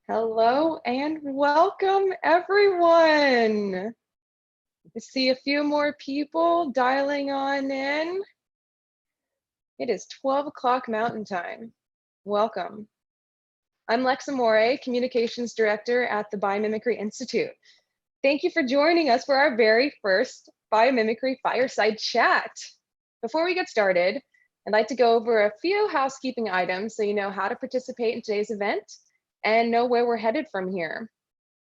Hello and welcome, everyone. I see a few more people dialing on in. It is 12 o'clock Mountain Time. Welcome. I'm Lexa Moray, Communications Director at the Biomimicry Institute. Thank you for joining us for our very first Biomimicry Fireside Chat. Before we get started, I'd like to go over a few housekeeping items so you know how to participate in today's event and know where we're headed from here.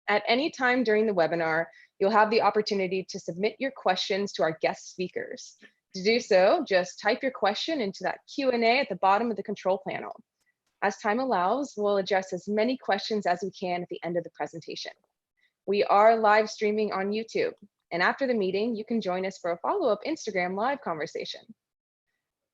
At any time during the webinar, you'll have the opportunity to submit your questions to our guest speakers. To do so, just type your question into that Q&A at the bottom of the control panel. As time allows, we'll address as many questions as we can at the end of the presentation. We are live streaming on YouTube, and after the meeting, you can join us for a follow-up Instagram live conversation.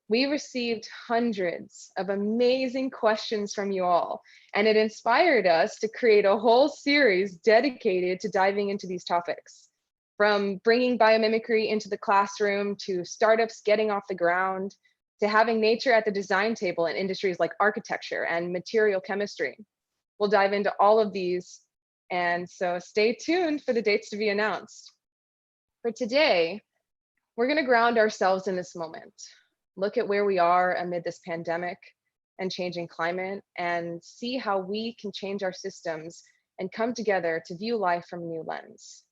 We received hundreds of amazing questions from you all, and it inspired us to create a whole series dedicated to diving into these topics. From bringing biomimicry into the classroom, to startups getting off the ground, to having nature at the design table in industries like architecture and material chemistry. We'll dive into all of these, and so stay tuned for the dates to be announced. For today, we're going to ground ourselves in this moment. Look at where we are amid this pandemic and changing climate, and see how we can change our systems and come together to view life from a new lens.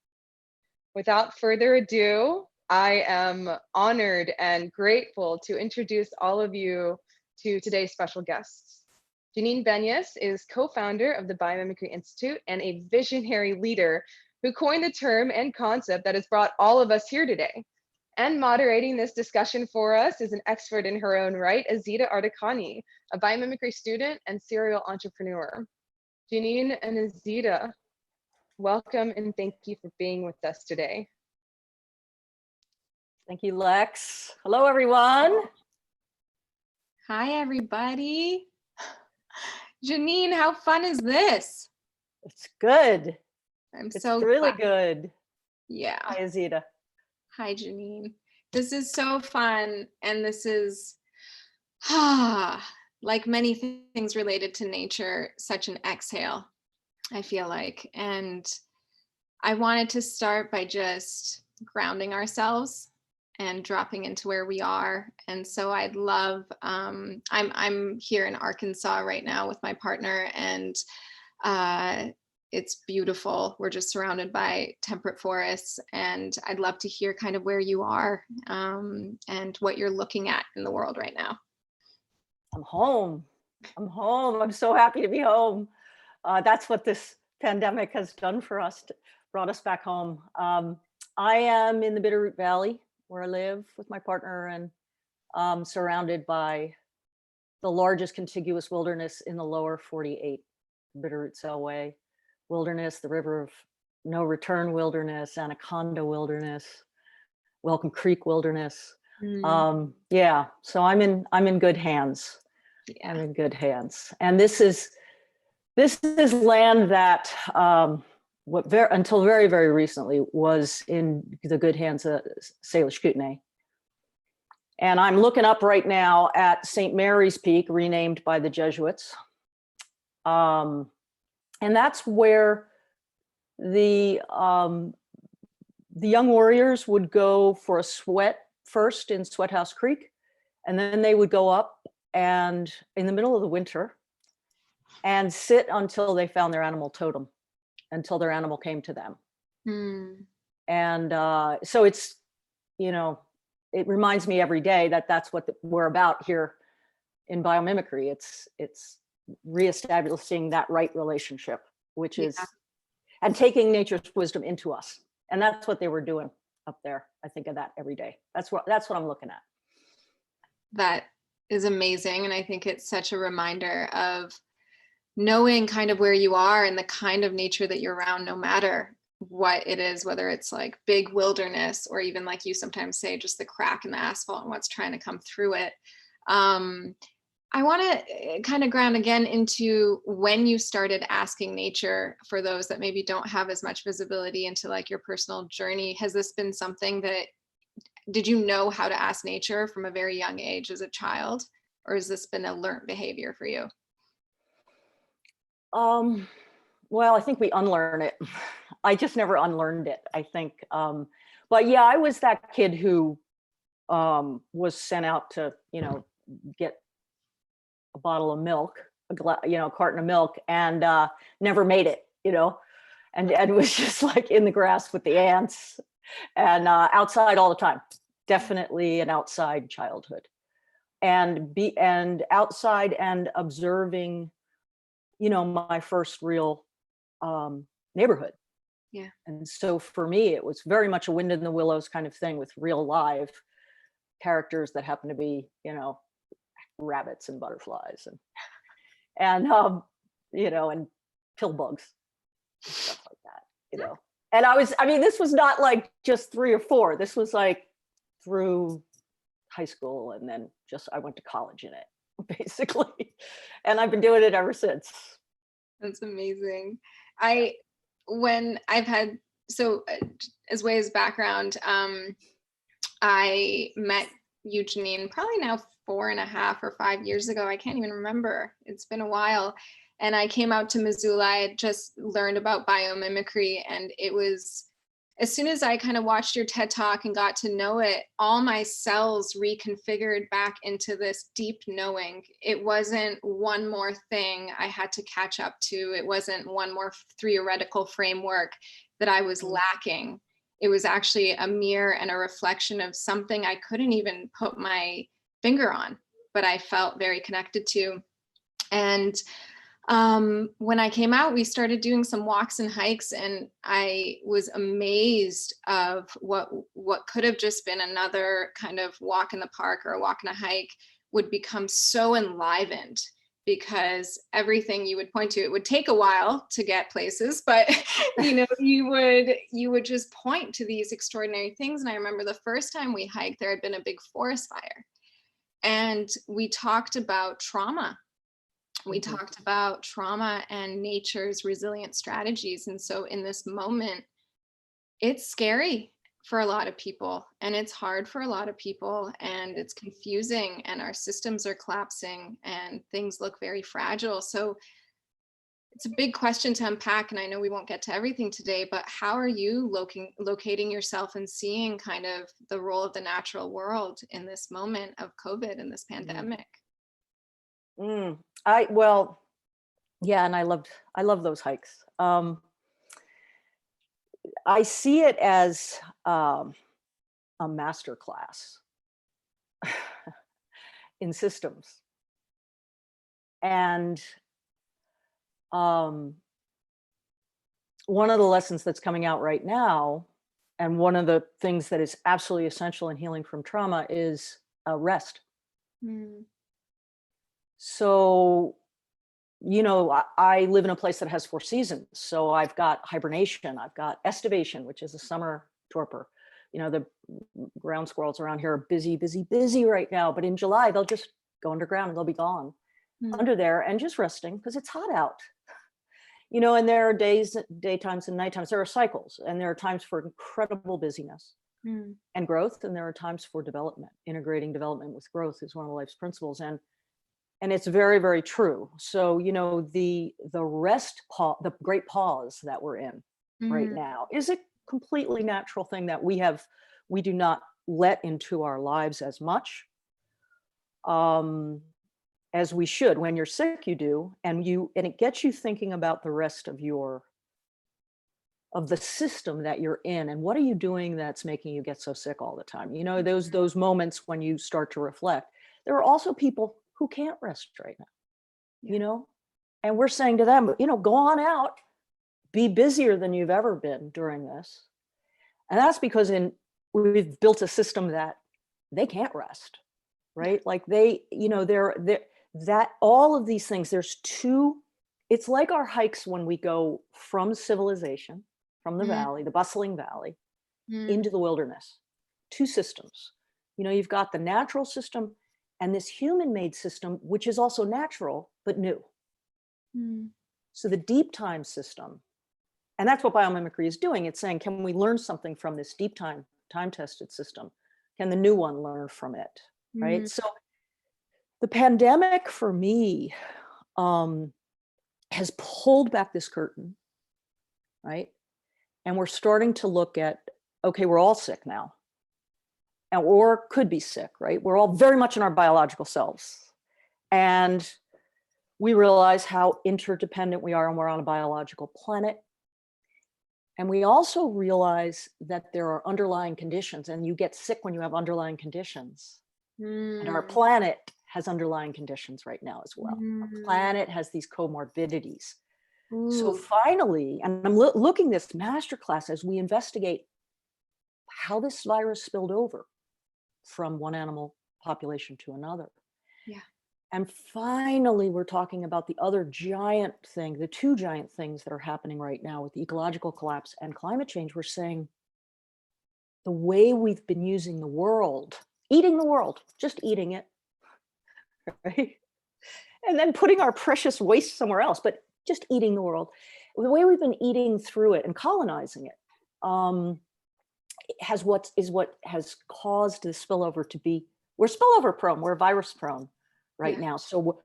Without further ado, I am honored and grateful to introduce all of you to today's special guests. Janine Benyus is co-founder of the Biomimicry Institute and a visionary leader who coined the term and concept that has brought all of us here today. And moderating this discussion for us is an expert in her own right, Azita Ardakani, a biomimicry student and serial entrepreneur. Janine and Azita, welcome and thank you for being with us today. Thank you, Lex. Hello, everyone. Hi, everybody. Janine, how fun is this? It's good. It's so really good. Yeah. Hi, Azita. Hi, Janine. This is so fun. And this is, like many things related to nature, such an exhale, I feel like. And I wanted to start by just grounding ourselves and dropping into where we are. And so I'd love, I'm here in Arkansas right now with my partner, and it's beautiful. We're just surrounded by temperate forests, and I'd love to hear kind of where you are and what you're looking at in the world right now. I'm home. I'm so happy to be home. That's what this pandemic has done for us, brought us back home. I am in the Bitterroot Valley, where I live with my partner, and surrounded by the largest contiguous wilderness in the lower 48, Bitterroot Selway Wilderness, the River of No Return Wilderness, Anaconda Wilderness, Welcome Creek Wilderness. Yeah, so I'm in good hands. Yeah. I'm in good hands, and this is land that until very, very recently was in the good hands of Salish Kootenai. And I'm looking up right now at St. Mary's Peak, renamed by the Jesuits. And that's where the young warriors would go for a sweat first in Sweat House Creek, and then they would go up and in the middle of the winter and sit until they found their animal totem, until their animal came to them. And so it's, it reminds me every day that that's what we're about here in biomimicry. It's reestablishing that right relationship, which is, and taking nature's wisdom into us. And that's what they were doing up there. I think of that every day. That's what I'm looking at. That is amazing. And I think it's such a reminder of knowing kind of where you are and the kind of nature that you're around, no matter what it is, whether it's like big wilderness or even, like you sometimes say, just the crack in the asphalt and what's trying to come through it. I want to kind of ground again into when you started asking nature, for those that maybe don't have as much visibility into like your personal journey. Has this been something that, did you know how to ask nature from a very young age as a child, or has this been a learned behavior for you? Well, I think we unlearn it. I just never unlearned it, I think. But yeah, I was that kid who was sent out to, get a bottle of milk, a carton of milk, and never made it, and was just like in the grass with the ants and outside all the time. Definitely an outside childhood, and outside and observing, my first real neighborhood. Yeah. And so for me, it was very much a wind in the willows kind of thing with real live characters that happen to be, rabbits and butterflies and and pill bugs and stuff like that. And this was not like just 3 or 4. This was like through high school, and then I went to college in it, basically. And I've been doing it ever since. That's amazing. When I've had, as way as background, I met you, Janine, probably now 4.5 or 5 years ago. I can't even remember. It's been a while. And I came out to Missoula. I had just learned about biomimicry, and it was, as soon as I kind of watched your TED Talk and got to know it, all my cells reconfigured back into this deep knowing. It wasn't one more thing I had to catch up to. It wasn't one more theoretical framework that I was lacking. It was actually a mirror and a reflection of something I couldn't even put my finger on, but I felt very connected to. And when I came out, we started doing some walks and hikes, and I was amazed of what could have just been another kind of walk in the park or a walk and a hike would become so enlivened, because everything you would point to, it would take a while to get places, but you would just point to these extraordinary things. And I remember the first time we hiked, there had been a big forest fire, and we talked about trauma. We talked about trauma and nature's resilient strategies. And so in this moment, it's scary for a lot of people, and it's hard for a lot of people, and it's confusing, and our systems are collapsing, and things look very fragile. So it's a big question to unpack, and I know we won't get to everything today, but how are you locating yourself and seeing kind of the role of the natural world in this moment of COVID and this pandemic? Yeah, and I love those hikes. I see it as a master class in systems. And one of the lessons that's coming out right now, and one of the things that is absolutely essential in healing from trauma, is rest. So, I live in a place that has 4 seasons. So I've got hibernation, I've got estivation, which is a summer torpor. The ground squirrels around here are busy, busy, busy right now. But in July, they'll just go underground and they'll be gone under there and just resting because it's hot out. And there are daytimes and nighttimes. There are cycles, and there are times for incredible busyness and growth. And there are times for development. Integrating development with growth is one of life's principles. And it's very, very true. So, the rest pause, the great pause that we're in right now, is a completely natural thing that we do not let into our lives as much as we should. When you're sick, you do, and it gets you thinking about the rest of the system that you're in, and what are you doing that's making you get so sick all the time? Those moments when you start to reflect. There are also people who can't rest right now, and we're saying to them, go on out, be busier than you've ever been during this. And that's because we've built a system that they can't rest, right? Like they're that all of these things, it's like our hikes when we go from civilization, from the valley, the bustling valley, into the wilderness. 2 systems. You've got the natural system and this human-made system, which is also natural, but new. So the deep time system, and that's what biomimicry is doing. It's saying, can we learn something from this deep time-tested system? Can the new one learn from it, right? So the pandemic for me has pulled back this curtain right? And we're starting to look at, okay, we're all sick now, or could be sick, right? We're all very much in our biological selves. And we realize how interdependent we are, and we're on a biological planet. And we also realize that there are underlying conditions, and you get sick when you have underlying conditions. And our planet has underlying conditions right now as well. Our planet has these comorbidities. So finally, and I'm looking this masterclass as we investigate how this virus spilled over from one animal population to another. Yeah. And finally, we're talking about the other giant thing, the two giant things that are happening right now with the ecological collapse and climate change. We're saying the way we've been using the world, eating the world, just eating it, right? And then putting our precious waste somewhere else, but just eating the world. The way we've been eating through it and colonizing it is what has caused the spillover to be, we're spillover prone, we're virus prone right now. So,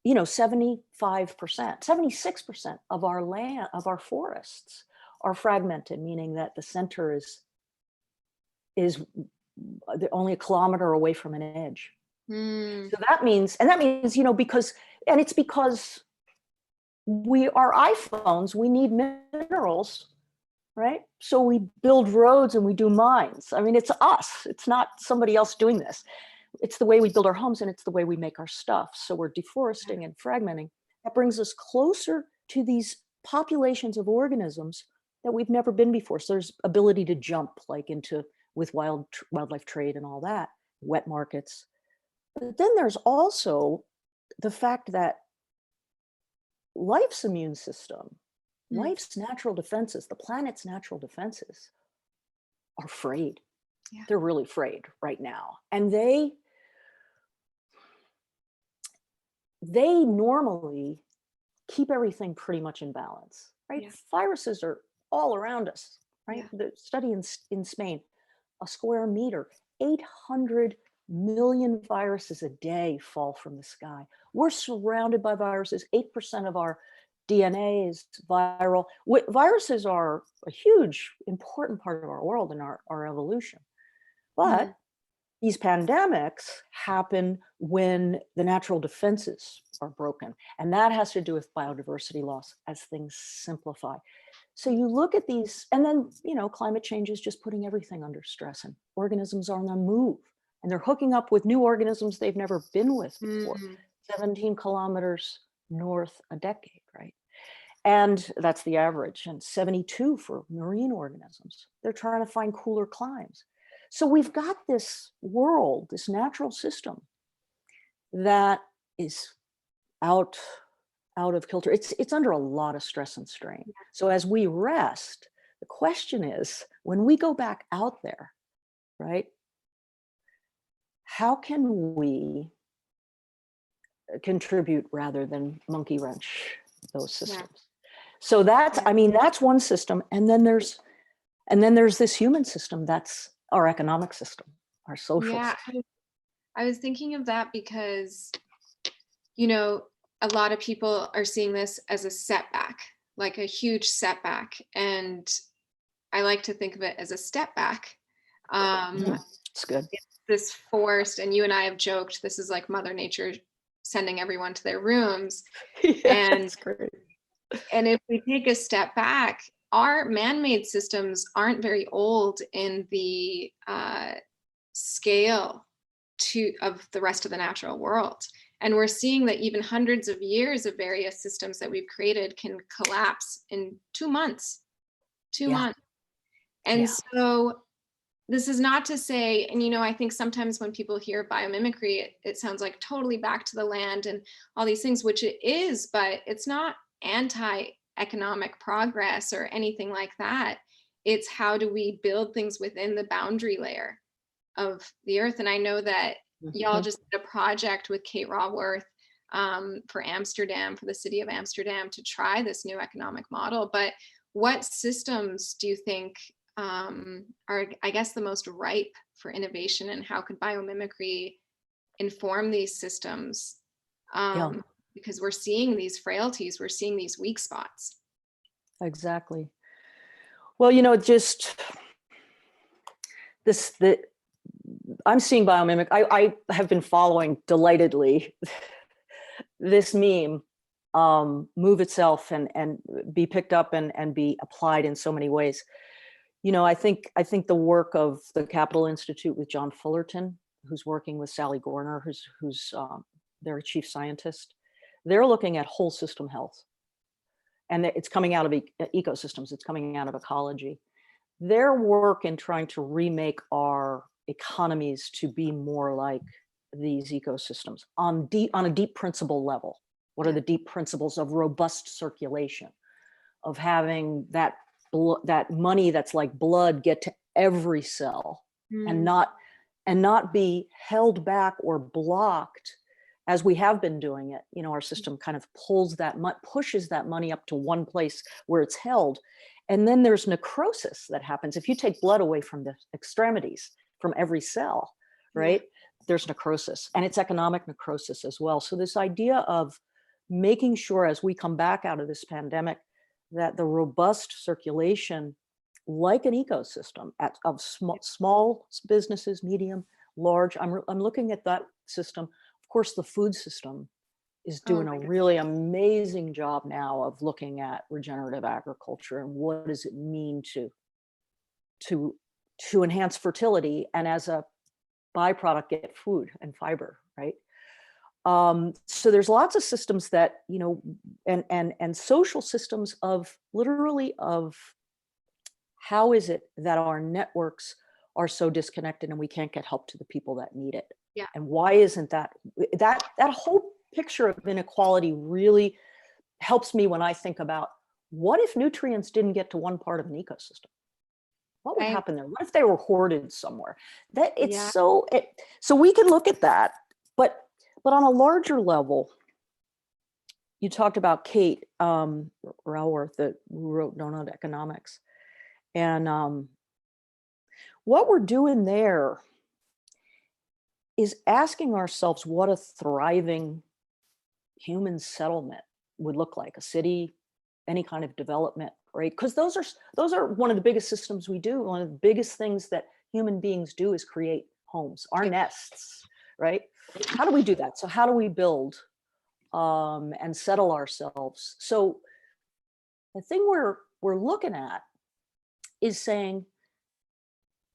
75%, 76% of our land, of our forests are fragmented, meaning that the center is only a kilometer away from an edge. So that means, because our iPhones, we need minerals, right? So we build roads and we do mines. I mean, it's us, it's not somebody else doing this. It's the way we build our homes, and it's the way we make our stuff. So we're deforesting and fragmenting. That brings us closer to these populations of organisms that we've never been before. So there's ability to jump with wildlife trade and all that, wet markets. But then there's also the fact that life's immune system, life's natural defenses, the planet's natural defenses are frayed. Yeah. They're really frayed right now. And they normally keep everything pretty much in balance, right? Yeah. Viruses are all around us, right? Yeah. The study in Spain, a square meter, 800 million viruses a day fall from the sky. We're surrounded by viruses. 8% of our DNA is viral. Viruses are a huge, important part of our world and our evolution. But these pandemics happen when the natural defenses are broken. And that has to do with biodiversity loss as things simplify. So you look at these, and then, climate change is just putting everything under stress, and organisms are on the move, and they're hooking up with new organisms they've never been with before. 17 kilometers north a decade, right? And that's the average, and 72 for marine organisms. They're trying to find cooler climes. So we've got this world, this natural system that is out of kilter. It's under a lot of stress and strain. So as we rest, the question is, when we go back out there, right, how can we contribute rather than monkey wrench those systems? Yeah. So that's one system. And then there's this human system, that's our economic system, our social system. I was thinking of that because, a lot of people are seeing this as a setback, like a huge setback. And I like to think of it as a step back. It's good. It's this forced, and you and I have joked, this is like Mother Nature sending everyone to their rooms. That's great. And if we take a step back, our man-made systems aren't very old in the scale of the rest of the natural world. And we're seeing that even hundreds of years of various systems that we've created can collapse in 2 months. 2 months. And so this is not to say, and I think sometimes when people hear biomimicry, it sounds like totally back to the land and all these things, which it is, but it's not anti-economic progress or anything like that. It's how do we build things within the boundary layer of the earth. And I know that y'all just did a project with Kate Raworth for Amsterdam, for the city of Amsterdam, to try this new economic model. But what systems do you think are, I guess, the most ripe for innovation, and how could biomimicry inform these systems? Because we're seeing these frailties, we're seeing these weak spots. Exactly. Well, just I'm seeing biomimic. I have been following delightedly this meme move itself and be picked up and be applied in so many ways. I think the work of the Capital Institute with John Fullerton, who's working with Sally Gorner, who's their chief scientist, they're looking at whole system health, and it's coming out of ecosystems. It's coming out of ecology. Their work in trying to remake our economies to be more like these ecosystems on a deep principle level. What are the deep principles of robust circulation, of having that money that's like blood get to every cell and not be held back or blocked as we have been doing it. Our system kind of pushes that money up to one place where it's held. And then there's necrosis that happens. If you take blood away from the extremities, from every cell, right? There's necrosis, and it's economic necrosis as well. So this idea of making sure as we come back out of this pandemic, that the robust circulation, like an ecosystem of small businesses, medium, large, I'm looking at that system. Of course, the food system is doing a really amazing job now of looking at regenerative agriculture and what does it mean to enhance fertility, and as a byproduct get food and fiber, right? So there's lots of systems that, and social systems of literally of how is it that our networks are so disconnected and we can't get help to the people that need it? Yeah. And why isn't that whole picture of inequality really helps me when I think about what if nutrients didn't get to one part of an ecosystem? What would happen there? What if they were hoarded somewhere? So we can look at that, but on a larger level, you talked about Kate Raworth, who wrote Donut Economics, and what we're doing there is asking ourselves what a thriving human settlement would look like, a city, any kind of development, right? Because those are one of the biggest systems we do. One of the biggest things that human beings do is create homes, our nests, right? How do we do that? So how do we build and settle ourselves? So the thing we're looking at is saying,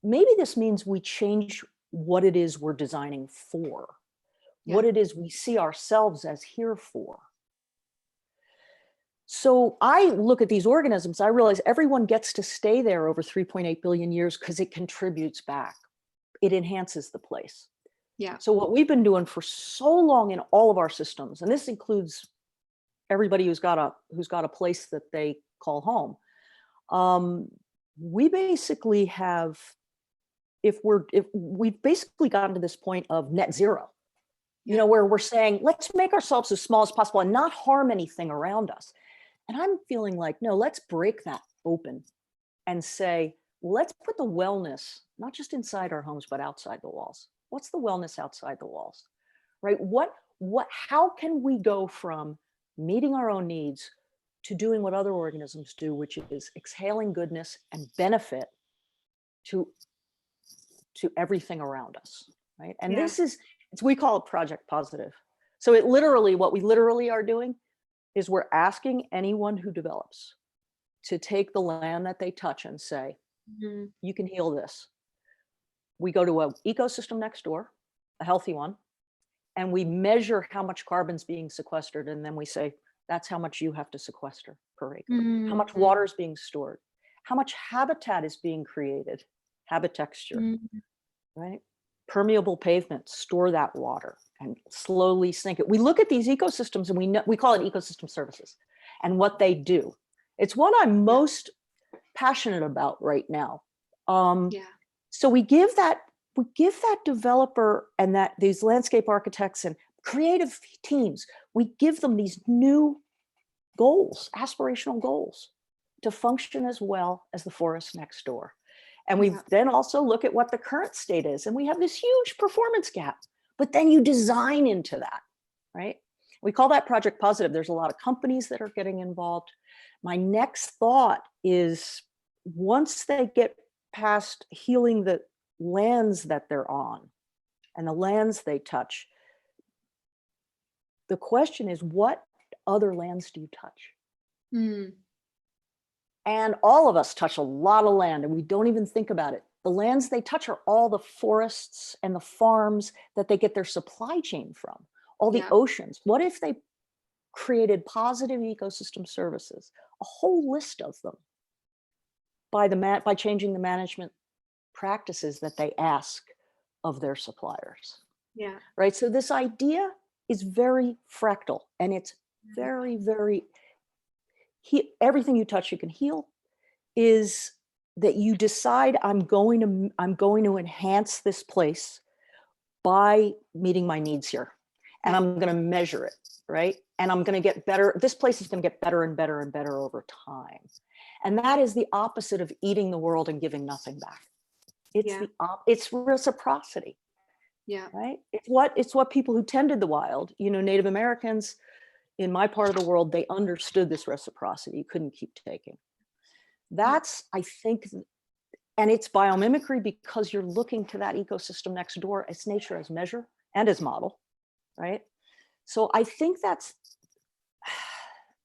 maybe this means we change what it is we're designing for, what it is we see ourselves as here for. So I look at these organisms, I realize everyone gets to stay there over 3.8 billion years because it contributes back. It enhances the place. Yeah. So what we've been doing for so long in all of our systems, and this includes everybody who's got a place that they call home, we basically have, if we've basically gotten to this point of net zero, where we're saying, let's make ourselves as small as possible and not harm anything around us. And I'm feeling like, no, let's break that open and say, let's put the wellness, not just inside our homes, but outside the walls. What's the wellness outside the walls, right? How can we go from meeting our own needs to doing what other organisms do, which is exhaling goodness and benefit to everything around us, right? And we call it Project Positive. So what we literally are doing is we're asking anyone who develops to take the land that they touch and say, you can heal this. We go to an ecosystem next door, a healthy one, and we measure how much carbon's being sequestered. And then we say, that's how much you have to sequester per acre. How much water is being stored, how much habitat is being created, habitexture, right? Permeable pavement, store that water and slowly sink it. We look at these ecosystems and we call it ecosystem services and what they do. It's what I'm most passionate about right now. So we give that developer and these landscape architects and creative teams, we give them these new goals, aspirational goals, to function as well as the forest next door. And we then also look at what the current state is. And we have this huge performance gap, but then you design into that, right? We call that Project Positive. There's a lot of companies that are getting involved. My next thought is once they get past healing the lands that they're on and the lands they touch, the question is, what other lands do you touch? Mm. And all of us touch a lot of land and we don't even think about it. The lands they touch are all the forests and the farms that they get their supply chain from, all the oceans. What if they created positive ecosystem services, a whole list of them, by changing the management practices that they ask of their suppliers? Yeah. Right. So this idea is very fractal, and it's very, very, everything you touch you can heal, is that you decide I'm going to enhance this place by meeting my needs here, and I'm going to measure it, right? And I'm going to get better. This place is going to get better and better and better over time. And that is the opposite of eating the world and giving nothing back. It's it's reciprocity. Yeah. Right. It's what people who tended the wild, Native Americans in my part of the world, they understood this reciprocity. You couldn't keep taking. That's, I think, and it's biomimicry because you're looking to that ecosystem next door as nature as measure and as model, right? So I think that's,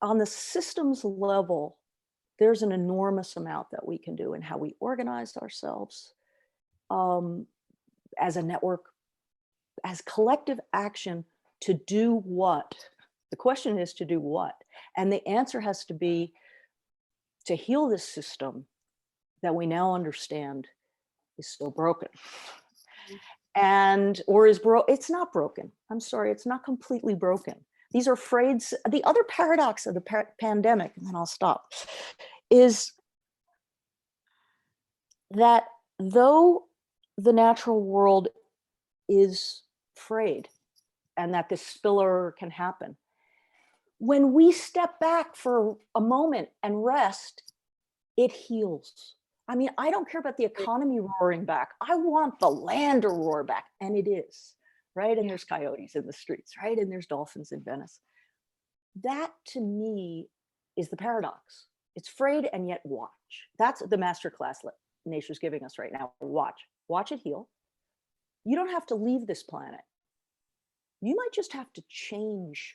on the systems level, there's an enormous amount that we can do in how we organize ourselves as a network, as collective action to do what? The question is to do what? And the answer has to be to heal this system that we now understand is so broken. It's not broken. I'm sorry, it's not completely broken. These are frayed. The other paradox of the pandemic, and then I'll stop, is that though the natural world is frayed and that this spillover can happen, when we step back for a moment and rest, it heals. I mean, I don't care about the economy roaring back. I want the land to roar back, and it is, right? And there's coyotes in the streets, right? And there's dolphins in Venice. That, to me, is the paradox. It's frayed and yet watch. That's the masterclass nature's giving us right now. Watch it heal. You don't have to leave this planet. You might just have to change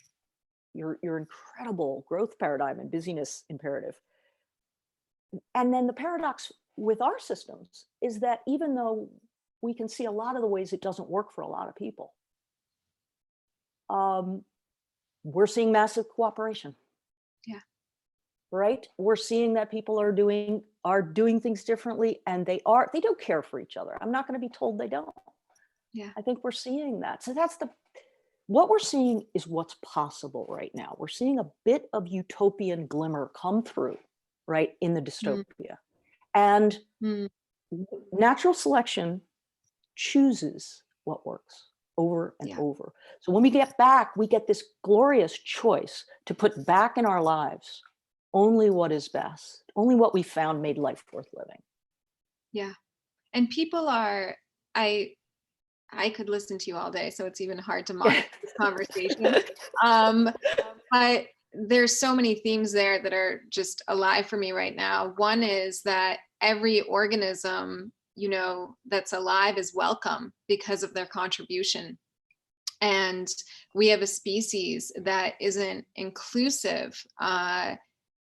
your incredible growth paradigm and busyness imperative. And then the paradox with our systems is that even though we can see a lot of the ways it doesn't work for a lot of people, we're seeing massive cooperation. Yeah. Right? We're seeing that people are doing things differently, and they do care for each other. I'm not going to be told they don't. Yeah. I think we're seeing that. So what we're seeing is what's possible right now. We're seeing a bit of utopian glimmer come through, right, in the dystopia. And natural selection chooses what works over and over. So when we get back, we get this glorious choice to put back in our lives only what is best, only what we found made life worth living. Yeah. And people are, I could listen to you all day, so it's even hard to monitor this conversation. But there's so many themes there that are just alive for me right now. One is that every organism, that's alive is welcome because of their contribution. And we have a species that isn't inclusive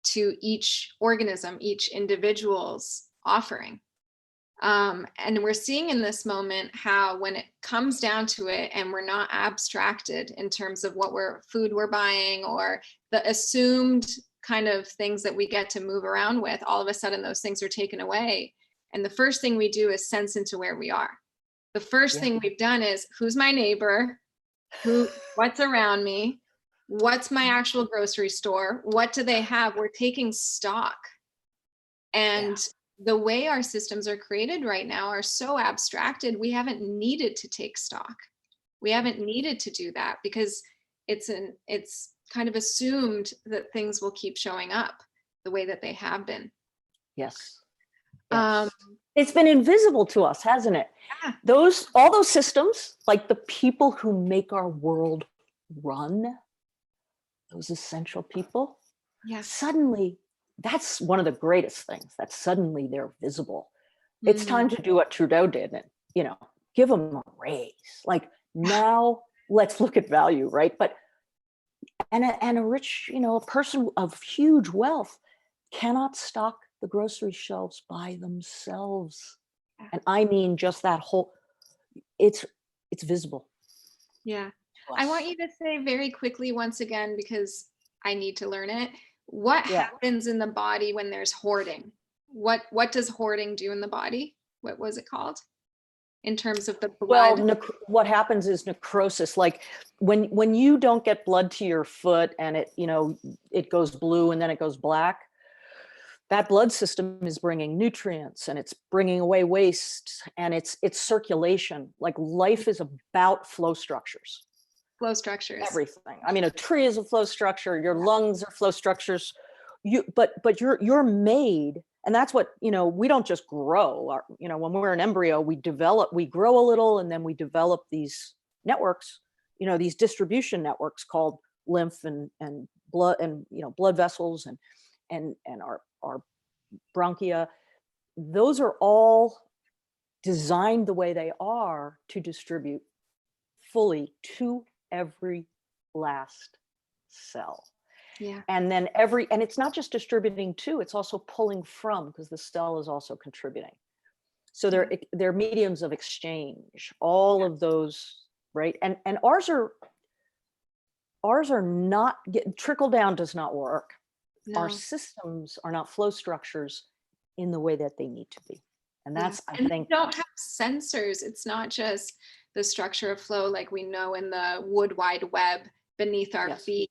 to each organism, each individual's offering. And we're seeing in this moment how when it comes down to it and we're not abstracted in terms of what food we're buying or the assumed kind of things that we get to move around with, all of a sudden those things are taken away. And the first thing we do is sense into where we are. The first thing we've done is, who's my neighbor? What's around me? What's my actual grocery store? What do they have? We're taking stock. And the way our systems are created right now are so abstracted, we haven't needed to take stock. We haven't needed to do that because it's kind of assumed that things will keep showing up the way that they have been. Yes. It's been invisible to us, hasn't it? Yeah. All those systems, like the people who make our world run, those essential people, suddenly that's one of the greatest things, that suddenly they're visible. It's time to do what Trudeau did and, give them a raise. Like, now let's look at value, right? But, and a rich, a person of huge wealth cannot stock the grocery shelves by themselves. And I mean, just that whole, it's visible. Yeah. I want you to say very quickly once again, because I need to learn it. What happens in the body when there's hoarding? What does hoarding do in the body? What was it called? In terms of the blood? Well, what happens is necrosis. Like when you don't get blood to your foot and it goes blue and then it goes black, that blood system is bringing nutrients and it's bringing away waste and it's circulation. Like, life is about flow structures. Flow structures. Everything. I mean, a tree is a flow structure. Your lungs are flow structures. But you're made, and that's what, we don't just grow. When we're an embryo, we grow a little, and then we develop these networks, these distribution networks called lymph and blood and, blood vessels and our bronchia. Those are all designed the way they are to distribute fully to every last cell. Yeah. And then and it's not just distributing to, it's also pulling from, because the cell is also contributing. So they're mediums of exchange, all of those, right? And ours are not trickle down does not work. No. Our systems are not flow structures in the way that they need to be. And that's, I think, they don't have sensors. It's not just the structure of flow like we know in the wood wide web beneath our feet,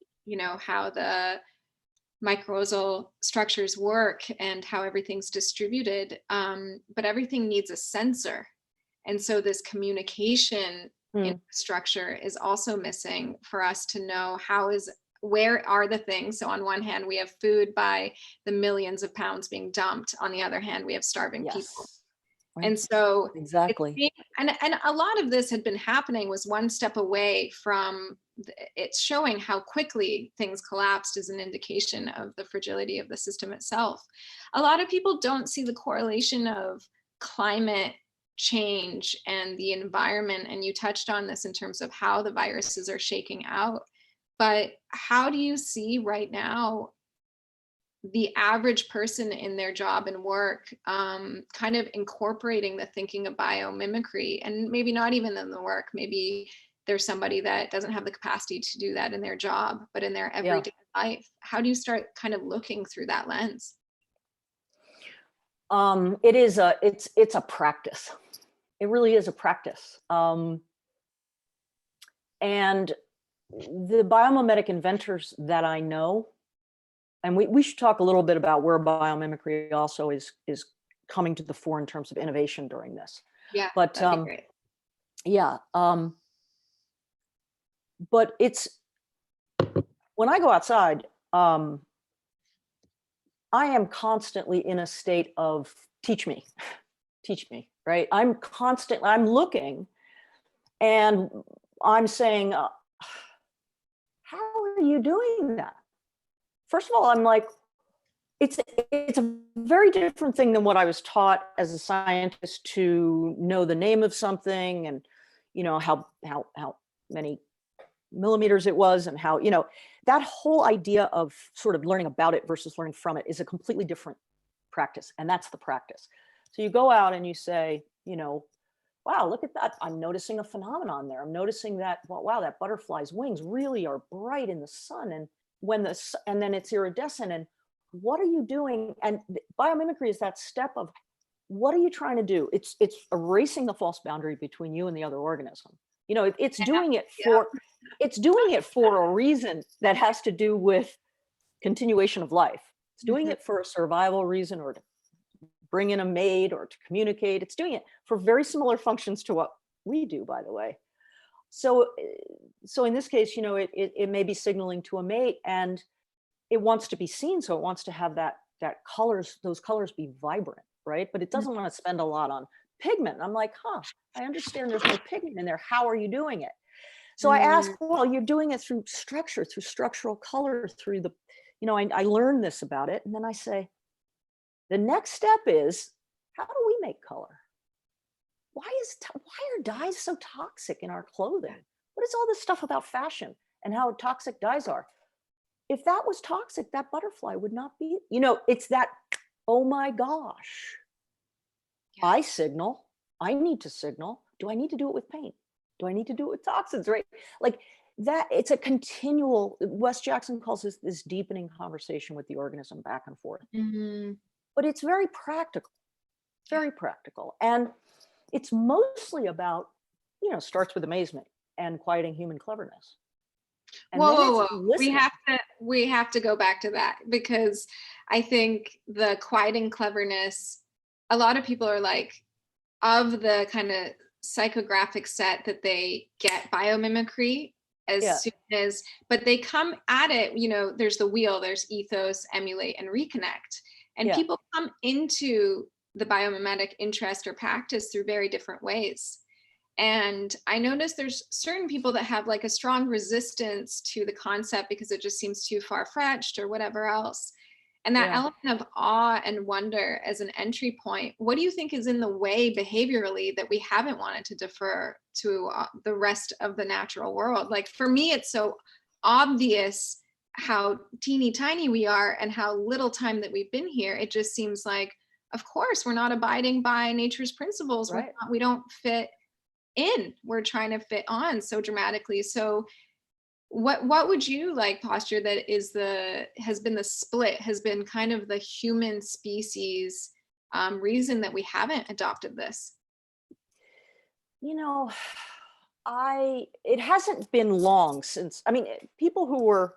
how the mycorrhizal structures work and how everything's distributed. But everything needs a sensor. And so this communication infrastructure is also missing for us to know where are the things. So on one hand, we have food by the millions of pounds being dumped. On the other hand, we have starving people. Right. And so exactly. And a lot of this had been happening, was one step away from it's showing how quickly things collapsed as an indication of the fragility of the system itself. A lot of people don't see the correlation of climate change and the environment. And you touched on this in terms of how the viruses are shaking out. But how do you see right now the average person in their job and work kind of incorporating the thinking of biomimicry, and maybe not even in the work, maybe there's somebody that doesn't have the capacity to do that in their job, but in their everyday life? How do you start kind of looking through that lens? It's a practice. It really is a practice. And the biomimetic inventors that I know, and we should talk a little bit about where biomimicry also is coming to the fore in terms of innovation during this. Yeah, but that'd be great. Yeah, but it's, when I go outside, I am constantly in a state of teach me, right? I'm looking and I'm saying, how are you doing that? First of all, I'm like, it's a very different thing than what I was taught as a scientist, to know the name of something and, how many millimeters it was, and how, that whole idea of sort of learning about it versus learning from it is a completely different practice. And that's the practice. So you go out and you say, wow, look at that. I'm noticing a phenomenon there. I'm noticing that, well, wow, that butterfly's wings really are bright in the sun. And and then it's iridescent. And what are you doing? And biomimicry is that step of, what are you trying to do? It's erasing the false boundary between you and the other organism. It's doing it for a reason that has to do with continuation of life. It's doing it for a survival reason, or to bring in a mate, or to communicate. It's doing it for very similar functions to what we do, by the way. So in this case, it may be signaling to a mate, and it wants to be seen. So it wants to have those colors be vibrant, right? But it doesn't want to spend a lot on pigment. I'm like, I understand there's no pigment in there. How are you doing it? So I ask, well, you're doing it through structure, through structural color, through the, I learned this about it. And then I say, the next step is, how do we make color? Why are dyes so toxic in our clothing? What is all this stuff about fashion and how toxic dyes are? If that was toxic, that butterfly would not be, it's that, oh my gosh, Yeah. I need to signal. Do I need to do it with paint? Do I need to do it with toxins, right? Like that, it's a continual, Wes Jackson calls this deepening conversation with the organism back and forth. Mhm. But it's very practical, very practical. And it's mostly about, starts with amazement and quieting human cleverness. And then Whoa. it's listening. We have to go back to that, because I think the quieting cleverness, a lot of people are like, of the kind of psychographic set that they get biomimicry as soon as, but they come at it, there's the wheel, there's ethos, emulate, and reconnect. And people come into the biomimetic interest or practice through very different ways. And I noticed there's certain people that have like a strong resistance to the concept because it just seems too far-fetched or whatever else. And that element of awe and wonder as an entry point, what do you think is in the way behaviorally that we haven't wanted to defer to the rest of the natural world? Like for me, it's so obvious how teeny tiny we are and how little time that we've been here. It just seems like, of course, we're not abiding by nature's principles. Right. We don't fit in. We're trying to fit on so dramatically. So what would you like posture that has been the split, has been kind of the human species reason that we haven't adopted this? It hasn't been long since, people who were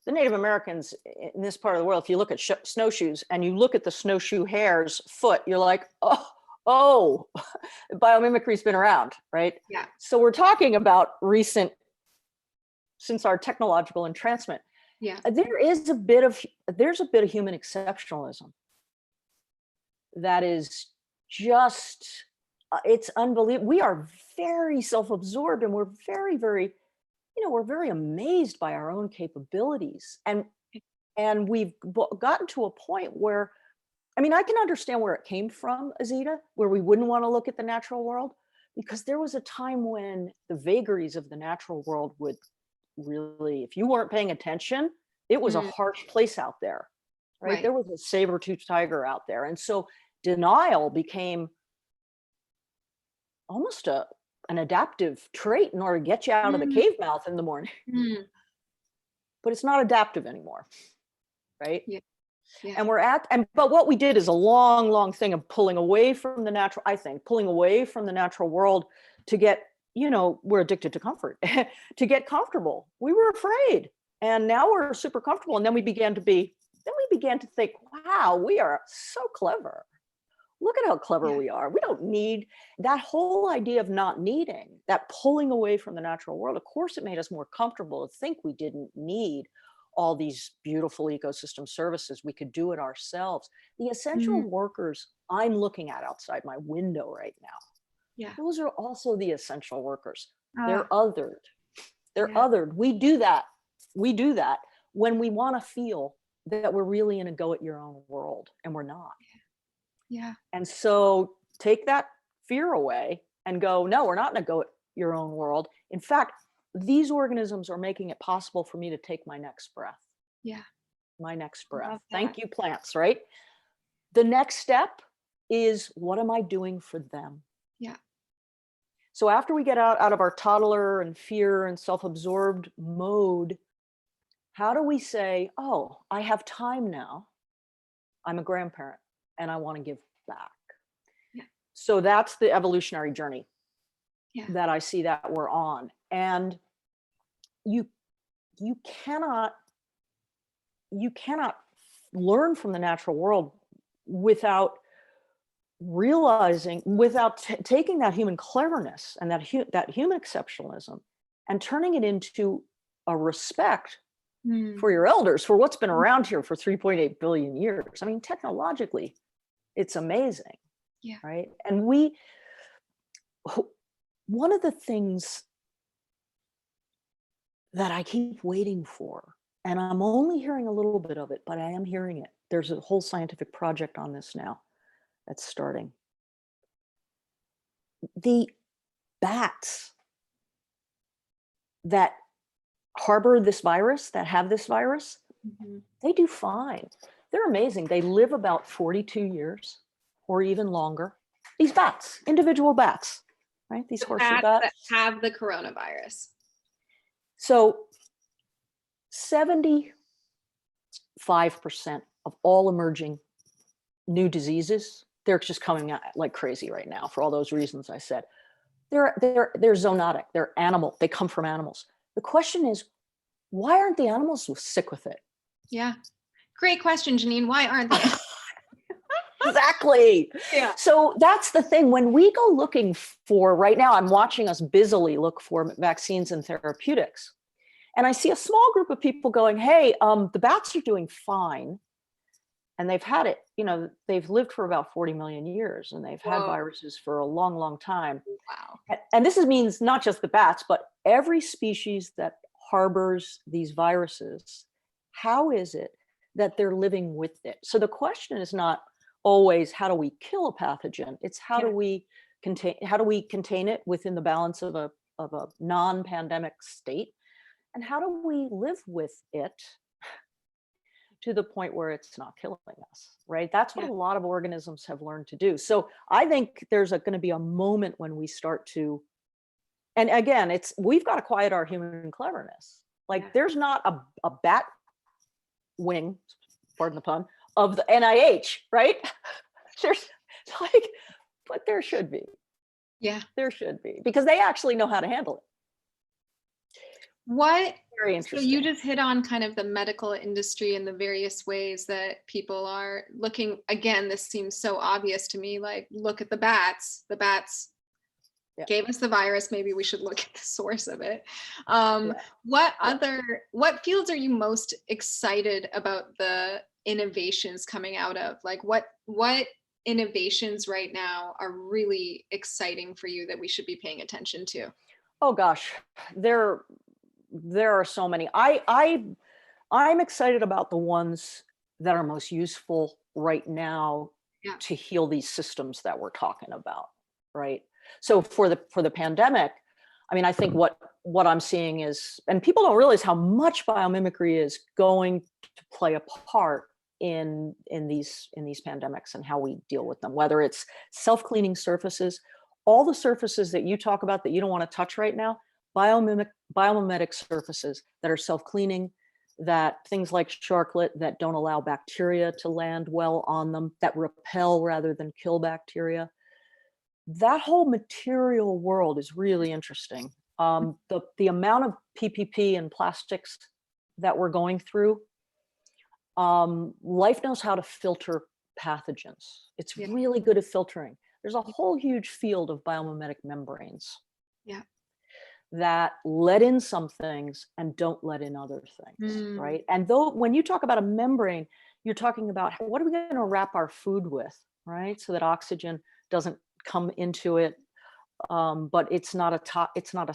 the Native Americans in this part of the world, if you look at snowshoes and you look at the snowshoe hare's foot, you're like, oh, biomimicry's been around, right? Yeah. So we're talking about recent, since our technological entrancement. Yeah. There's a bit of human exceptionalism that is just, it's unbelievable. We are very self-absorbed and we're very, very, we're very amazed by our own capabilities. And we've gotten to a point where, I can understand where it came from, Azita, where we wouldn't want to look at the natural world, because there was a time when the vagaries of the natural world would really, if you weren't paying attention, it was a harsh place out there, right? There was a saber-toothed tiger out there. And so denial became almost an adaptive trait in order to get you out of the cave mouth in the morning. But it's not adaptive anymore, right? Yeah. And but what we did is a long thing of pulling away from the natural, pulling away from the natural world to get, we're addicted to comfort, to get comfortable. We were afraid, and now we're super comfortable. And then we began to think, wow, we are so clever. Look at how clever we are. We don't need that whole idea of not needing, that pulling away from the natural world. Of course, it made us more comfortable to think we didn't need all these beautiful ecosystem services. We could do it ourselves. The essential workers I'm looking at outside my window right now, those are also the essential workers. They're othered. Othered. We do that when we want to feel that we're really in a go at your own world, and we're not. Yeah. And so take that fear away and go, no, we're not in a go at your own world. In fact, these organisms are making it possible for me to take my next breath. Yeah. My next breath. Thank you, plants, right? The next step is, what am I doing for them? Yeah. So after we get out of our toddler and fear and self-absorbed mode, how do we say, oh, I have time now. I'm a grandparent and I want to give back. Yeah. So that's the evolutionary journey that I see that we're on. And you cannot learn from the natural world without realizing, without taking that human cleverness and that human exceptionalism and turning it into a respect for your elders, for what's been around here for 3.8 billion years. Technologically, it's amazing. Yeah. Right. And one of the things that I keep waiting for and I'm only hearing a little bit of it, but I am hearing it. There's a whole scientific project on this now that's starting. The bats that harbor this virus, that have this virus, they do fine. They're amazing. They live about 42 years or even longer. These bats, individual bats, right? These horseshoe bats that have the coronavirus. So 75% of all emerging new diseases, they're just coming out like crazy right now for all those reasons I said. They're zoonotic, they're animal, they come from animals. The question is, why aren't the animals sick with it? Yeah. Great question, Janine. Why aren't they? Exactly. Yeah. So that's the thing. When we go looking for, right now, I'm watching us busily look for vaccines and therapeutics. And I see a small group of people going, hey, the bats are doing fine. And they've had it, they've lived for about 40 million years and they've had viruses for a long, long time. Wow. And this means not just the bats, but every species that harbors these viruses. How is it that they're living with it? So the question is not always how do we kill a pathogen? It's how do we contain it within the balance of a non-pandemic state? And how do we live with it to the point where it's not killing us, right? That's what a lot of organisms have learned to do. So I think there's going to be a moment when we start to, and again, we've got to quiet our human cleverness. Like there's not a bat wing, pardon the pun, of the NIH, right? There's like, but there should be. Yeah. There should be, because they actually know how to handle it. Very interesting. So you just hit on kind of the medical industry and the various ways that people are looking. Again, this seems so obvious to me, like look at the bats. The bats gave us the virus. Maybe we should look at the source of it. What fields are you most excited about the innovations coming out of? Like what innovations right now are really exciting for you that we should be paying attention to? Oh gosh, there are so many. I'm excited about the ones that are most useful right now to heal these systems that we're talking about, right? So for the pandemic, I mean, I think what I'm seeing is, and people don't realize how much biomimicry is going to play a part in these pandemics and how we deal with them, whether it's self-cleaning surfaces, all the surfaces that you talk about that you don't want to touch right now, biomimetic surfaces that are self-cleaning, that things like sharklet that don't allow bacteria to land well on them, that repel rather than kill bacteria. That whole material world is really interesting. The amount of PPP and plastics that we're going through, life knows how to filter pathogens. It's really good at filtering. There's a whole huge field of biomimetic membranes that let in some things and don't let in other things, right? And though when you talk about a membrane, you're talking about what are we going to wrap our food with, right? So that oxygen doesn't come into it, but it's not a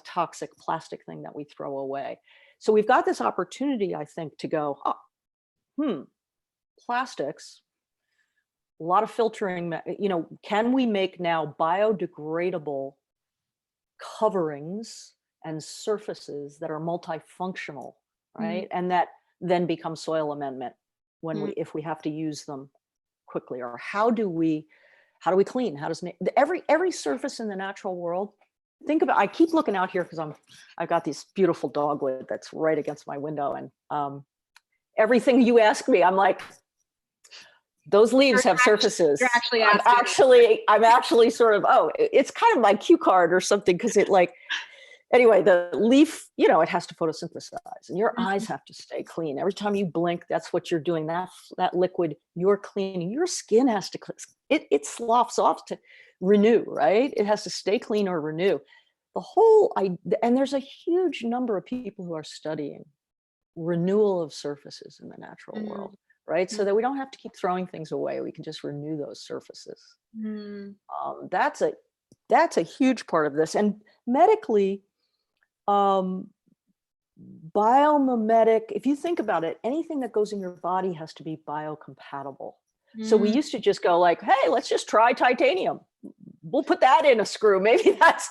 toxic plastic thing that we throw away. So we've got this opportunity, I think, to go, plastics, a lot of filtering, can we make now biodegradable coverings and surfaces that are multifunctional, right? And that then become soil amendment if we have to use them quickly, or how do we clean? How does every surface in the natural world? Think about. I keep looking out here because I've got this beautiful dogwood that's right against my window, and everything you ask me, I'm like, those leaves have surfaces. I'm actually sort of, it's kind of my cue card or something, because it anyway, the leaf, it has to photosynthesize and your eyes have to stay clean. Every time you blink, that's what you're doing. That liquid you're cleaning. Your skin has to, it sloughs off to renew, right? It has to stay clean or renew. And there's a huge number of people who are studying renewal of surfaces in the natural world, right? So that we don't have to keep throwing things away. We can just renew those surfaces. That's a huge part of this. And medically, biomimetic, if you think about it, anything that goes in your body has to be biocompatible. So we used to just go like, hey, let's just try titanium. We'll put that in a screw. Maybe that's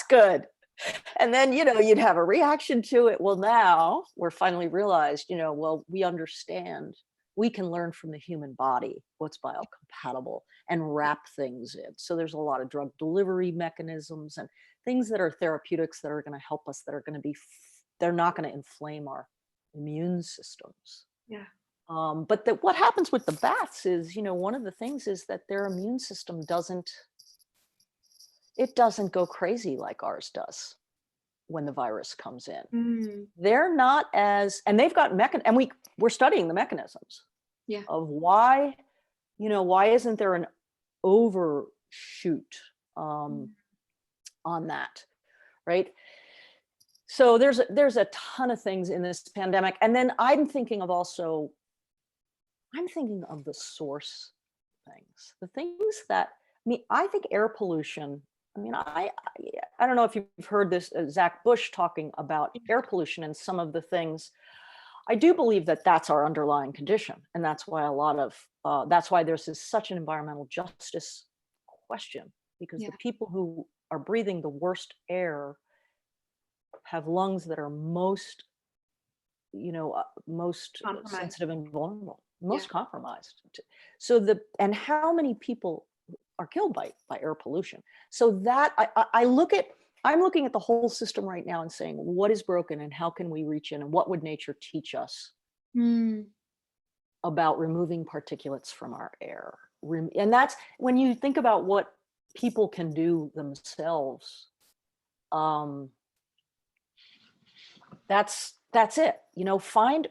good. And then, you'd have a reaction to it. Well, now we're finally realized, well, we understand, we can learn from the human body what's biocompatible and wrap things in. So there's a lot of drug delivery mechanisms and things that are therapeutics that are going to help us, that are going to they're not going to inflame our immune systems. Yeah. But what happens with the bats is, one of the things is that their immune system doesn't go crazy like ours does when the virus comes in. They're not as, and they've got and we're studying the mechanisms of why, why isn't there an overshoot on that, right? So there's a ton of things in this pandemic. And then I'm thinking of the source things, the things that, I think air pollution, I don't know if you've heard this, Zach Bush talking about air pollution and some of the things. I do believe that that's our underlying condition. And that's why that's why there's such an environmental justice question, because the people who are breathing the worst air have lungs that are most sensitive and vulnerable, most compromised. So and how many people are killed by air pollution? So that I'm looking at the whole system right now and saying, what is broken and how can we reach in, and what would nature teach us about removing particulates from our air? And that's when you think about what people can do themselves. That's it. Find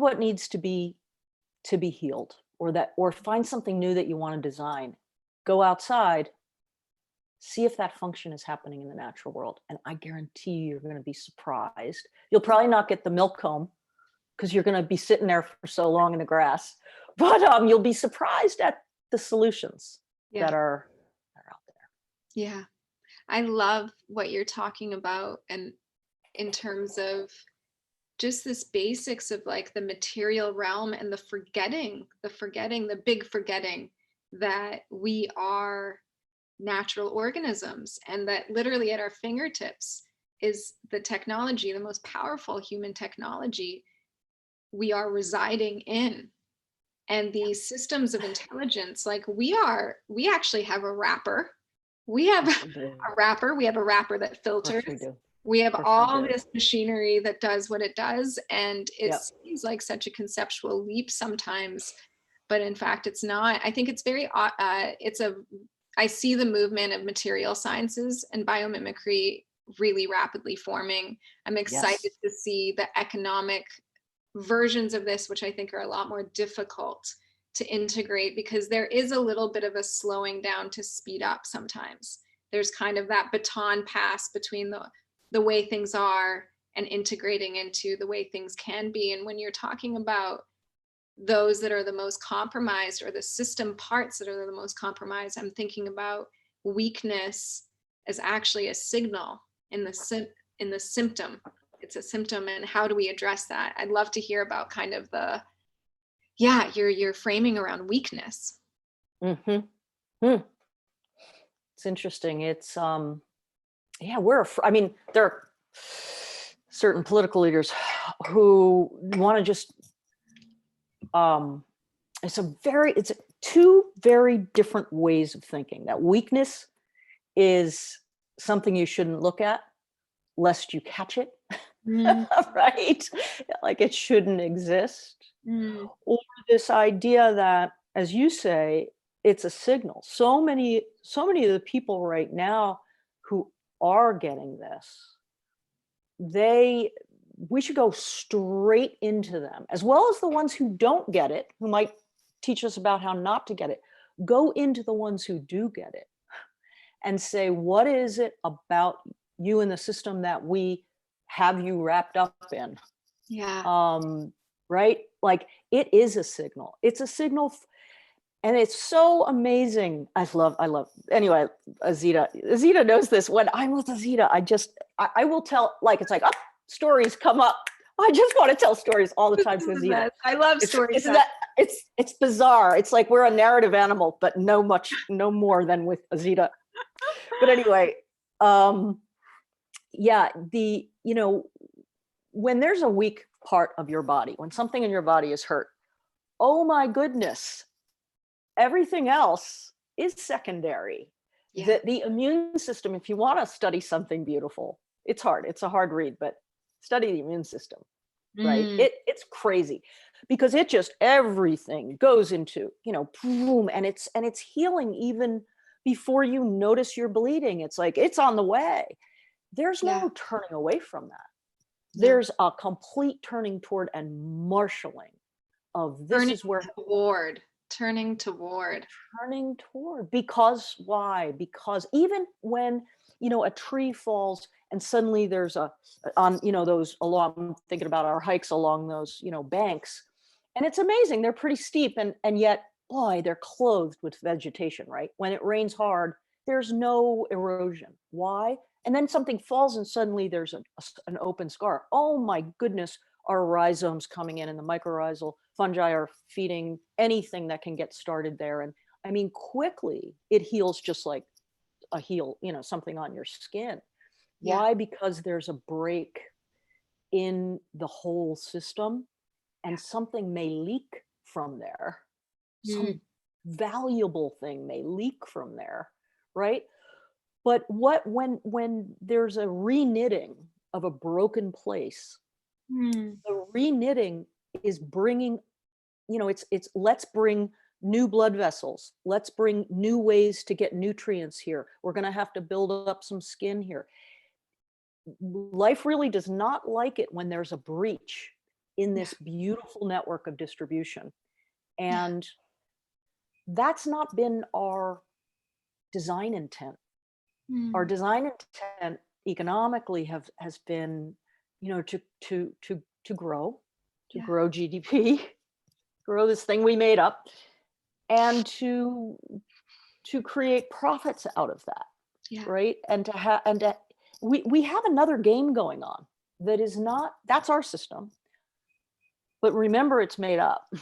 what needs to be healed, or find something new that you want to design. Go outside, see if that function is happening in the natural world, and I guarantee you're going to be surprised. You'll probably not get the milk comb because you're going to be sitting there for so long in the grass, but you'll be surprised at the solutions that are out there. Yeah, I love what you're talking about, and in terms of just this basics of like the material realm and the big forgetting that we are natural organisms, and that literally at our fingertips is the technology, the most powerful human technology we are residing in. And these systems of intelligence, like we actually have a wrapper. We have a wrapper that filters. We have all this machinery that does what it does. And it seems like such a conceptual leap sometimes, but in fact, it's not. I think it's very, I see the movement of material sciences and biomimicry really rapidly forming. I'm excited to see the economic versions of this, which I think are a lot more difficult to integrate, because there is a little bit of a slowing down to speed up sometimes. There's kind of that baton pass between the way things are and integrating into the way things can be. And when you're talking about those that are the most compromised, or the system parts that are the most compromised, I'm thinking about weakness as actually a signal in the symptom. It's a symptom, and how do we address that? I'd love to hear about kind of your framing around weakness. It's interesting. It's there are certain political leaders who want to just it's two very different ways of thinking. That weakness is something you shouldn't look at lest you catch it. Right? Like it shouldn't exist. Or this idea that, as you say, it's a signal. So many of the people right now who are getting this, we should go straight into them, as well as the ones who don't get it, who might teach us about how not to get it. Go into the ones who do get it and say, what is it about you in the system that we have you wrapped up in? Right? Like it is a signal. It's a signal. And it's so amazing. I love, anyway, Azita knows this. When I'm with Azita, I will tell, like, it's like, oh, stories come up. I just want to tell stories all the time to Azita. I love stories. It's bizarre. It's like we're a narrative animal, but no more than with Azita. But anyway, yeah, when there's a weak part of your body, when something in your body is hurt, oh my goodness, everything else is secondary. Yeah. The immune system, if you want to study something beautiful, it's hard. It's a hard read, but study the immune system, right? It's crazy because it just, everything goes into, boom, and it's healing even before you notice you're bleeding. It's like, it's on the way. There's no turning away from that. There's a complete turning toward and marshaling of this is where turning toward. Because why? Because even when, a tree falls and suddenly there's those along, thinking about our hikes along those, banks, and it's amazing. They're pretty steep and yet, boy, they're clothed with vegetation, right? When it rains hard, there's no erosion. Why? And then something falls and suddenly there's an open scar. Oh my goodness, our rhizomes coming in and the mycorrhizal fungi are feeding anything that can get started there. And I mean, quickly it heals just like something on your skin. Yeah. Why? Because there's a break in the whole system and something may leak from there. Some valuable thing may leak from there, right? But when there's a reknitting of a broken place, the reknitting is bringing, it's let's bring new blood vessels. Let's bring new ways to get nutrients here. We're going to have to build up some skin here. Life really does not like it when there's a breach in this beautiful network of distribution. And that's not been our design intent. Our design intent economically has been, to grow GDP, grow this thing we made up, and to create profits out of that, right? And we have another game going on that is not, that's our system, but remember it's made up.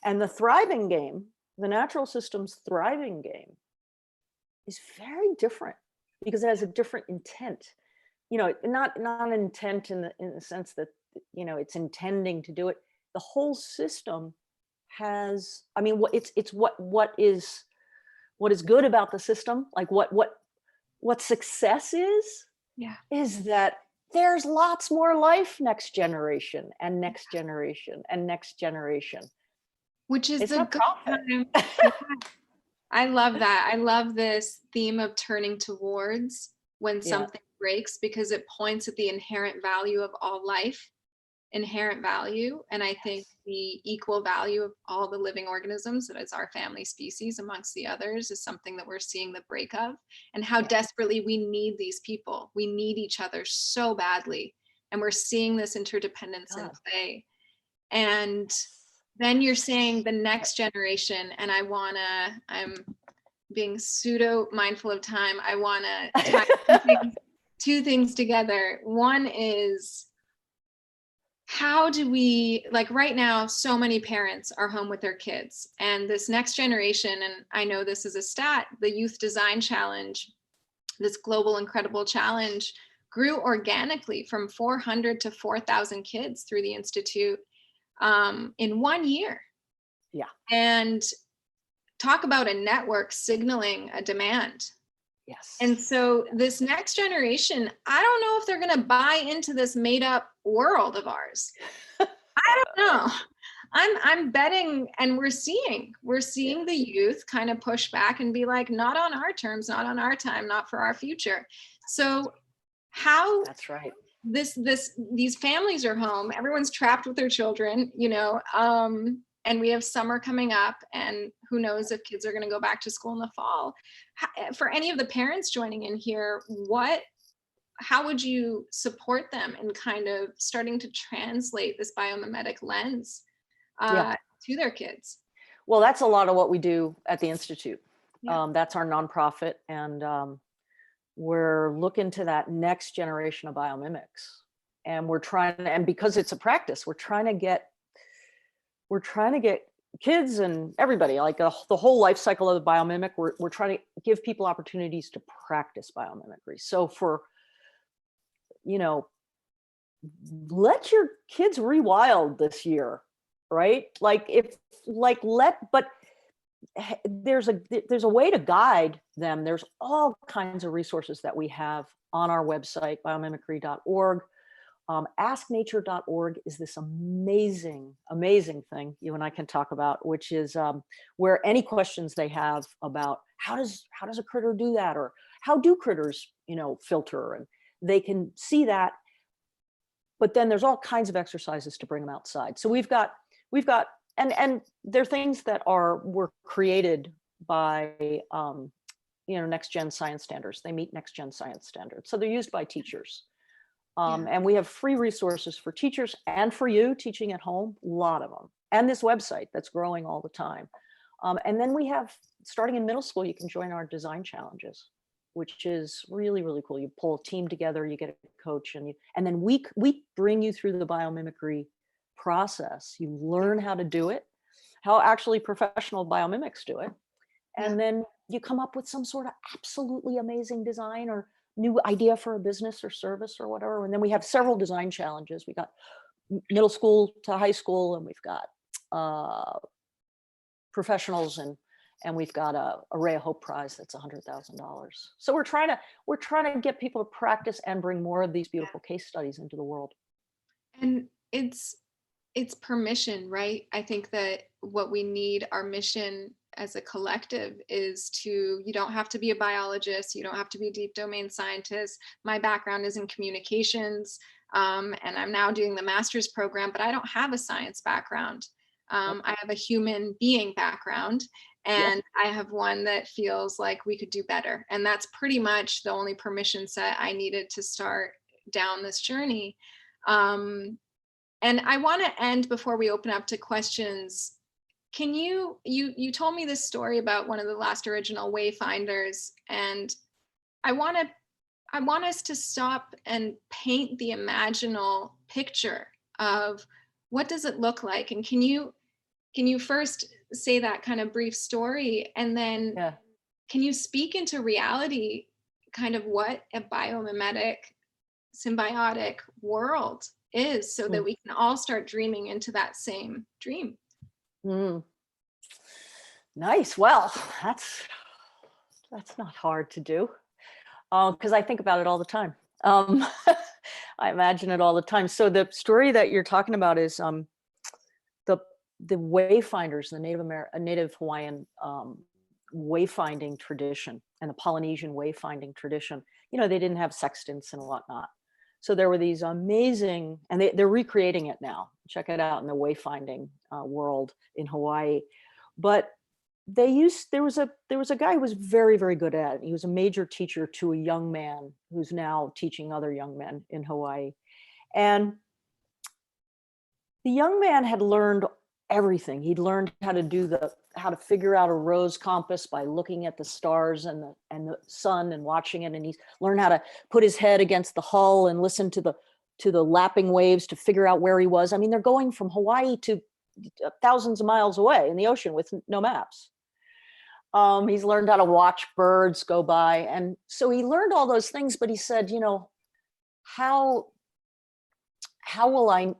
And the thriving game, the natural system's thriving game, is very different because it has a different intent. Not an intent in the sense that it's intending to do it. The whole system has. I mean, it's what is good about the system. Like what success is. Yeah, is that there's lots more life next generation and next generation and next generation. Which is the good time. I love that. I love this theme of turning towards when something breaks, because it points at the inherent value of all life, inherent value. And I think the equal value of all the living organisms that is our family species amongst the others is something that we're seeing the break of, and how desperately we need these people. We need each other so badly. And we're seeing this interdependence in play. And then you're saying the next generation, and I'm being pseudo mindful of time. I wanna tie two things together. One is, how do we, like right now, so many parents are home with their kids, and this next generation, and I know this is a stat, the Youth Design Challenge, this global incredible challenge, grew organically from 400 to 4,000 kids through the Institute in 1 year. Yeah. And talk about a network signaling a demand. Yes. And so this next generation, I don't know if they're going to buy into this made up world of ours. I don't know. I'm betting, and we're seeing the youth kind of push back and be like, not on our terms, not on our time, not for our future. So how? That's right. These families are home, everyone's trapped with their children, and we have summer coming up, and who knows if kids are going to go back to school in the fall. For any of the parents joining in here, how would you support them in kind of starting to translate this biomimetic lens to their kids? Well, that's a lot of what we do at the Institute. Yeah. That's our nonprofit, and we're looking to that next generation of biomimics. And we're trying to, and because it's a practice, we're trying to get kids and everybody, like the whole life cycle of the biomimic. We're trying to give people opportunities to practice biomimicry. So for, let your kids rewild this year, right? But there's a way to guide them. There's all kinds of resources that we have on our website, biomimicry.org. Asknature.org is this amazing thing you and I can talk about, which is where any questions they have about how does a critter do that, or how do critters, filter, and they can see that. But then there's all kinds of exercises to bring them outside. So we've got, and they're things that were created by, next gen science standards. They meet next gen science standards. So they're used by teachers. And we have free resources for teachers and for you teaching at home, a lot of them. And this website that's growing all the time. And then we have, starting in middle school, you can join our design challenges, which is really, really cool. You pull a team together, you get a coach, and then we bring you through the biomimicry process. You learn how to do it, how actually professional biomimics do it. And then you come up with some sort of absolutely amazing design or new idea for a business or service or whatever. And then we have several design challenges. We got middle school to high school, and we've got professionals, and we've got a Ray of Hope prize that's $100,000. So we're trying to get people to practice and bring more of these beautiful case studies into the world. And it's permission, right? I think that what we need, our mission as a collective, is you don't have to be a biologist, you don't have to be a deep domain scientist. My background is in communications, and I'm now doing the master's program, but I don't have a science background. I have a human being background, and I have one that feels like we could do better. And that's pretty much the only permission set I needed to start down this journey. And I want to end, before we open up to questions, can you told me this story about one of the last original wayfinders, and I want us to stop and paint the imaginal picture of what does it look like. And can you first say that kind of brief story, and then can you speak into reality, kind of what a biomimetic symbiotic world is, so that we can all start dreaming into that same dream? Nice. Well, that's not hard to do, because I think about it all the time. I imagine it all the time. So the story that you're talking about is the wayfinders, the Native Hawaiian wayfinding tradition, and the Polynesian wayfinding tradition. They didn't have sextants and whatnot. So there were these amazing, and they're recreating it now. Check it out in the wayfinding world in Hawaii. But there was a guy who was very, very good at it. He was a major teacher to a young man who's now teaching other young men in Hawaii. And the young man had learned everything. He'd learned how to figure out a rose compass by looking at the stars and the sun and watching it. And he's learned how to put his head against the hull and listen to the lapping waves to figure out where he was. I mean, they're going from Hawaii to thousands of miles away in the ocean with no maps. He's learned how to watch birds go by. And so he learned all those things, but he said, how will I,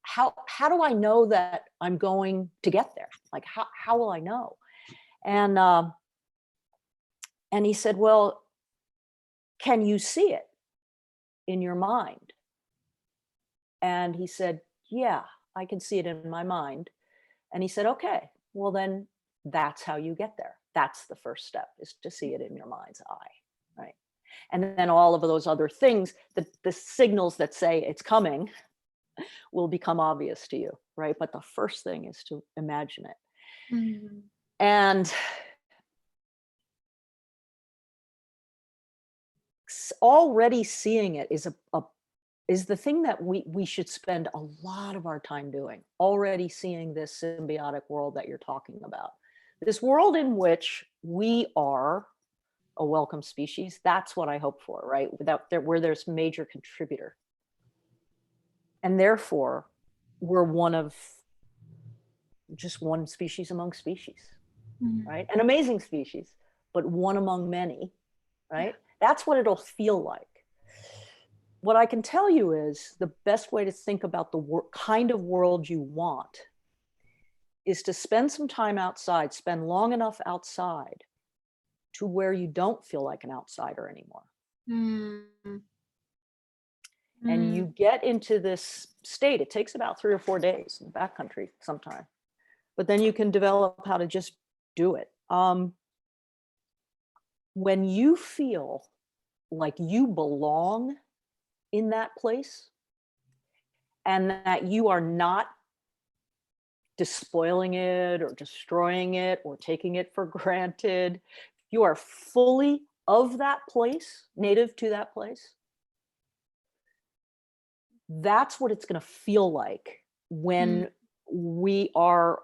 how do I know that I'm going to get there? Like, how will I know? And he said, well, can you see it in your mind? And he said, yeah, I can see it in my mind. And he said, okay, well then that's how you get there. That's the first step, is to see it in your mind's eye, right? And then all of those other things, the signals that say it's coming, will become obvious to you, right? But the first thing is to imagine it. Mm-hmm. And already seeing it is a is the thing that we should spend a lot of our time doing, already seeing this symbiotic world that you're talking about. This world in which we are a welcome species. That's what I hope for, right? Where there's major contributor. And therefore, we're just one species among species, right? An amazing species, but one among many, right? That's what it'll feel like. What I can tell you is the best way to think about the kind of world you want is to spend some time outside, spend long enough outside to where you don't feel like an outsider anymore. And you get into this state. It takes about 3 or 4 days in the backcountry sometime, but then you can develop how to just do it. When you feel like you belong in that place and that you are not despoiling it or destroying it or taking it for granted, you are fully of that place, native to that place. That's what it's going to feel like when our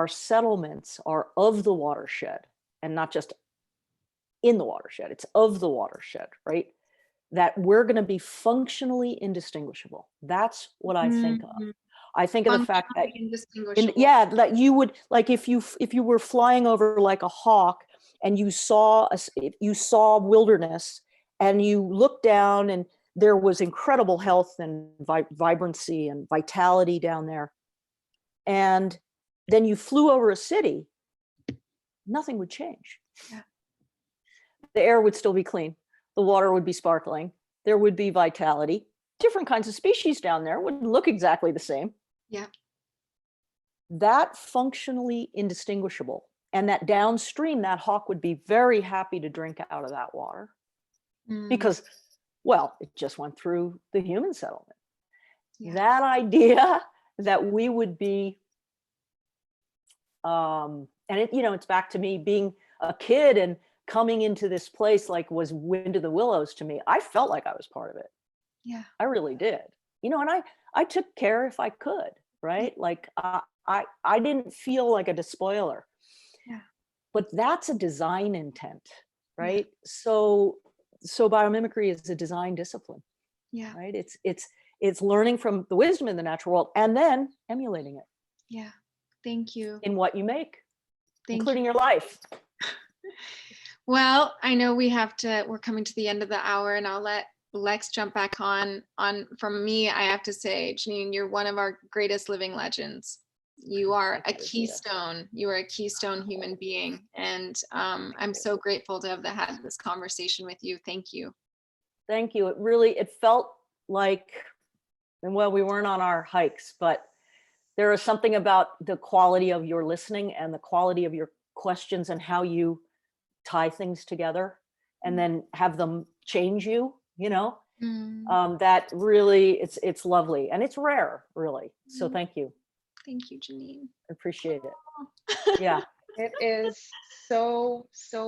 settlements are of the watershed and not just in the watershed, it's of the watershed, right? That we're going to be functionally indistinguishable. That's what I think of. I think of the fact that, that you would, like, if you were flying over like a hawk and you saw wilderness and you looked down and there was incredible health and vibrancy and vitality down there, and then you flew over a city, nothing would change. Yeah. The air would still be clean. The water would be sparkling. There would be vitality. Different kinds of species down there wouldn't look exactly the same. Yeah. That functionally indistinguishable. And that downstream, that hawk would be very happy to drink out of that water because, well, it just went through the human settlement. Yeah. That idea that we would be, and it, it's back to me being a kid and coming into this place like was Wind of the Willows to me. I felt like I was part of it. Yeah, I really did. And I took care if I could, right? Like I didn't feel like a despoiler. Yeah. But that's a design intent, right? Yeah. So biomimicry is a design discipline. Yeah. Right? It's learning from the wisdom in the natural world and then emulating it. Yeah. Thank you. In what you make, including your life. Well, I know we're coming to the end of the hour, and I'll let Lex jump back on. From me, I have to say, Janine, you're one of our greatest living legends. You are a keystone. You are a keystone human being. And I'm so grateful to have had this conversation with you. Thank you. Thank you. It felt like, and well, we weren't on our hikes, but there is something about the quality of your listening and the quality of your questions and how you tie things together and then have them change you, that really, it's lovely and it's rare, really. So thank you. Thank you, Janine. Appreciate it. Yeah. It is so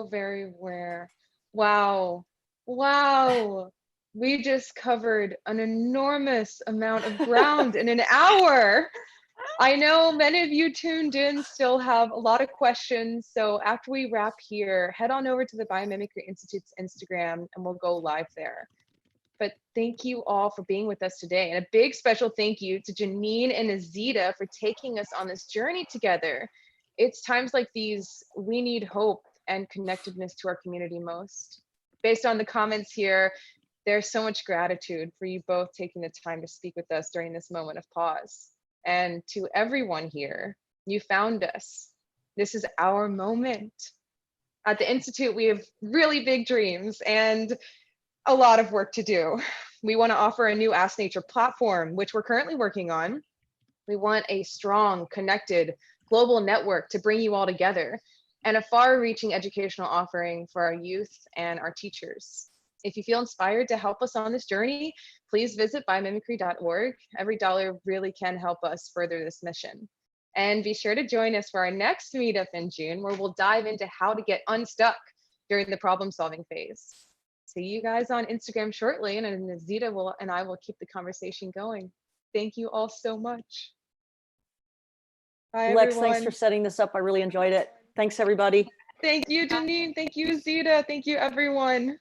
very rare. Wow. We just covered an enormous amount of ground in an hour. I know many of you tuned in still have a lot of questions. So after we wrap here, head on over to the Biomimicry Institute's Instagram and we'll go live there. But thank you all for being with us today. And a big special thank you to Janine and Azita for taking us on this journey together. It's times like these, we need hope and connectedness to our community most. Based on the comments here, there's so much gratitude for you both taking the time to speak with us during this moment of pause. And to everyone here, you found us. This is our moment. At the Institute, we have really big dreams and a lot of work to do. We want to offer a new Ask Nature platform, which we're currently working on. We want a strong, connected, global network to bring you all together and a far-reaching educational offering for our youth and our teachers. If you feel inspired to help us on this journey, please visit biomimicry.org. Every dollar really can help us further this mission. And be sure to join us for our next meetup in June, where we'll dive into how to get unstuck during the problem-solving phase. see you guys on Instagram shortly, and then Azita and I will keep the conversation going. Thank you all so much. Bye, Lex, everyone. thanks for setting this up. I really enjoyed it. Thanks, everybody. Thank you, Janine. Thank you, Azita. Thank you, everyone.